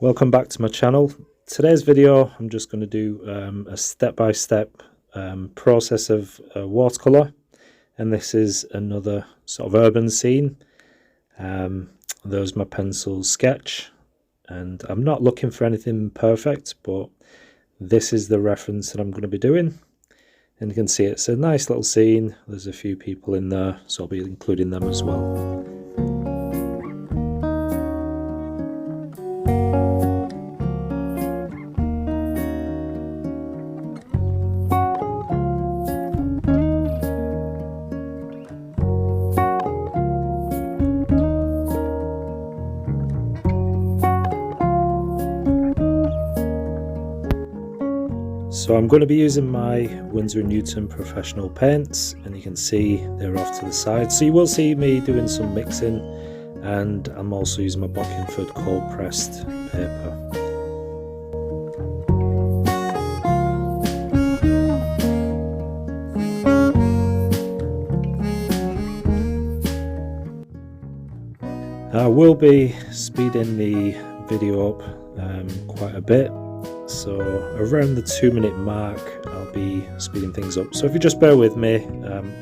Welcome back to my channel. Today's video I'm just going to do a step-by-step process of watercolor, and this is another sort of urban scene. There's my pencil sketch, and I'm not looking for anything perfect, but this is the reference that I'm going to be doing. And you can see it's a nice little scene. There's a few people in there, so I'll be including them as well. So I'm going to be using my Winsor & Newton professional paints, and you can see they're off to the side. So you will see me doing some mixing, and I'm also using my Bockingford cold pressed paper. I will be speeding the video up quite a bit. So around the 2-minute mark I'll be speeding things up, so if you just bear with me,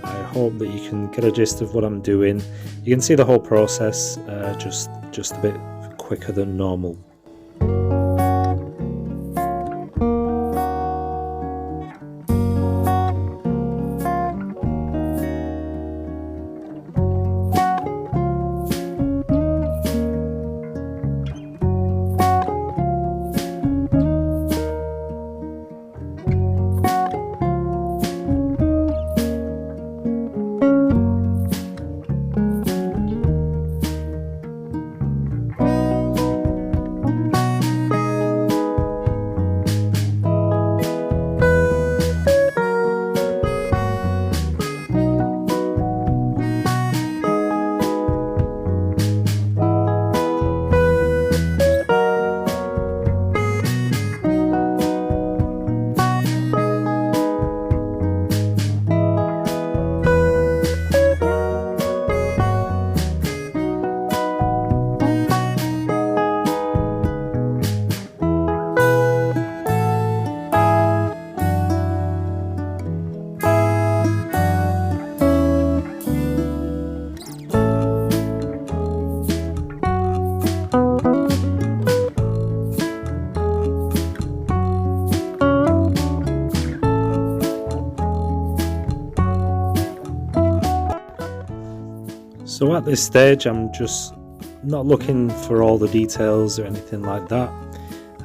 I hope that you can get a gist of what I'm doing. You can see the whole process just a bit quicker than normal. So at this stage I'm just not looking for all the details or anything like that.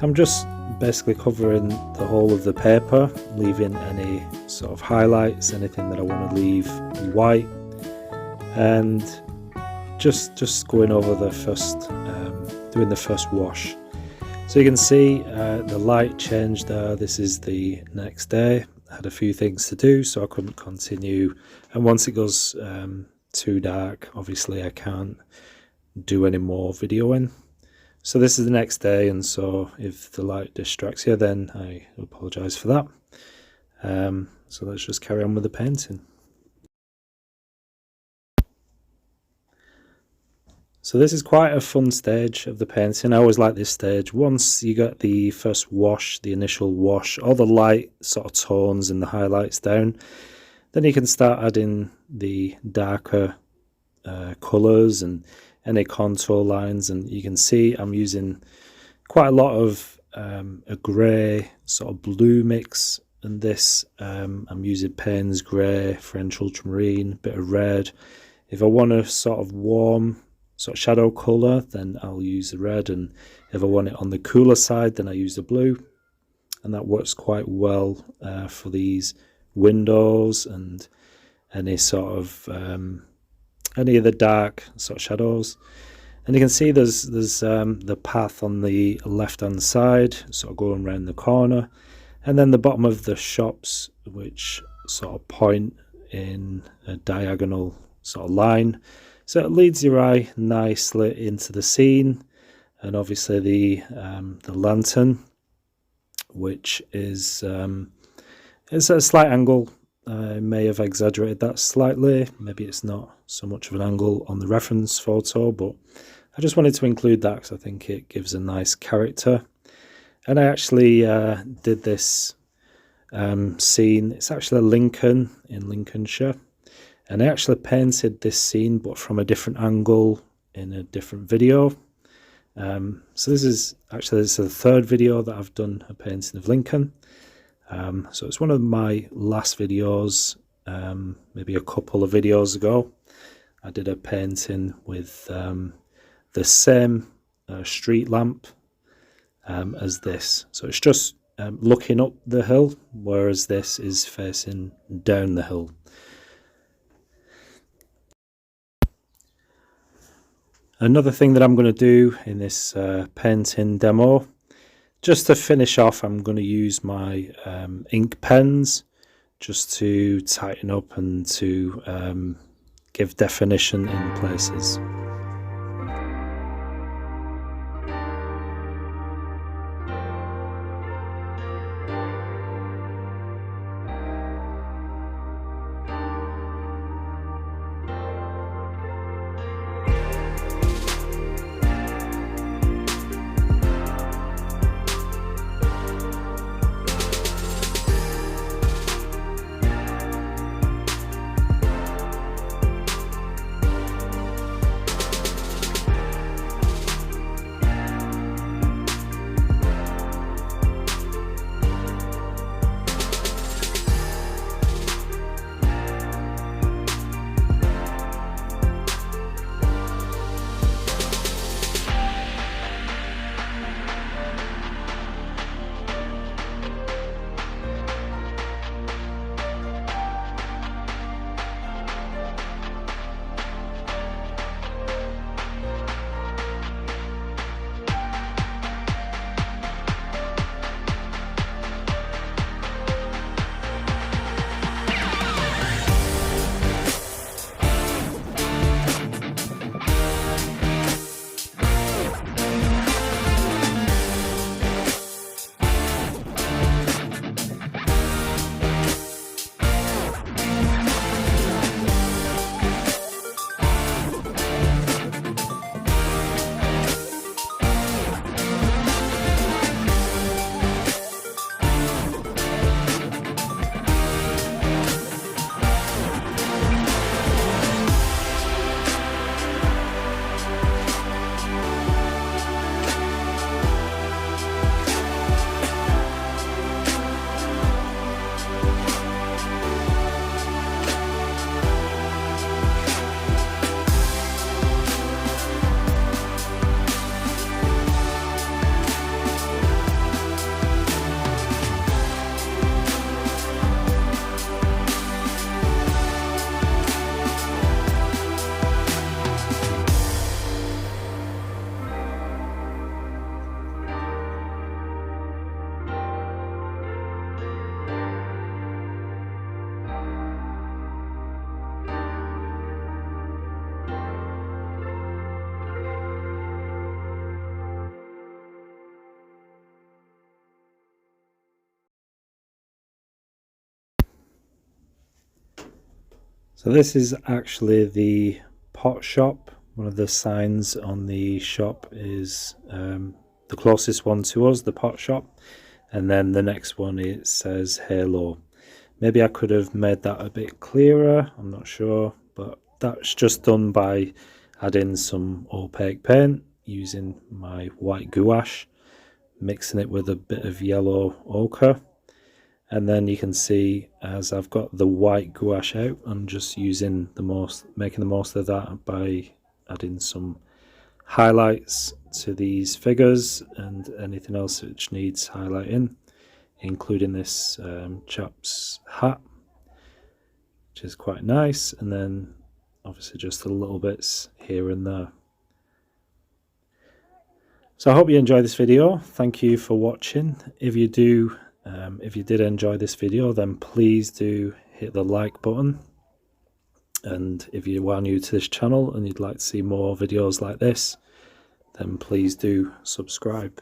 I'm just basically covering the whole of the paper, leaving any sort of highlights, anything that I want to leave white, and just going over the first, doing the first wash. So you can see the light changed there. This is the next day. I had a few things to do, so I couldn't continue, and once it goes too dark, obviously I can't do any more videoing. So this is the next day, and so if the light distracts you, then I apologize for that. So let's just carry on with the painting. So this is quite a fun stage of the painting. I always like this stage. Once you get the first wash, the initial wash, all the light sort of tones and the highlights down, then you can start adding the darker colours and any contour lines, and you can see I'm using quite a lot of a grey sort of blue mix, and this I'm using Payne's grey, French ultramarine, bit of red. If I want a sort of warm sort of shadow colour, then I'll use the red, and if I want it on the cooler side, then I use the blue, and that works quite well for these windows and any sort of any of the dark sort of shadows. And you can see there's the path on the left hand side sort of going around the corner, and then the bottom of the shops which sort of point in a diagonal sort of line, so it leads your eye nicely into the scene. And obviously the lantern, which is it's at a slight angle. I may have exaggerated that slightly. Maybe it's not so much of an angle on the reference photo, but I just wanted to include that because I think it gives a nice character. And I actually did this scene. It's actually Lincoln in Lincolnshire, and I actually painted this scene but from a different angle in a different video. So this is the third video that I've done a painting of Lincoln. So it's one of my last videos, maybe a couple of videos ago. I did a painting with the same street lamp as this. So it's just looking up the hill, whereas this is facing down the hill. Another thing that I'm going to do in this painting demo, just to finish off, I'm going to use my ink pens just to tighten up and to give definition in places. So this is actually the pot shop. One of the signs on the shop is the closest one to us, the pot shop, and then the next one it says Halo. Maybe I could have made that a bit clearer, I'm not sure, but that's just done by adding some opaque paint using my white gouache, mixing it with a bit of yellow ochre. And then you can see as I've got the white gouache out, I'm just making the most of that by adding some highlights to these figures and anything else which needs highlighting, including this chap's hat, which is quite nice, and then obviously just the little bits here and there. So I hope you enjoyed this video. Thank you for watching. If you did enjoy this video, then please do hit the like button. And if you are new to this channel and you'd like to see more videos like this, then please do subscribe.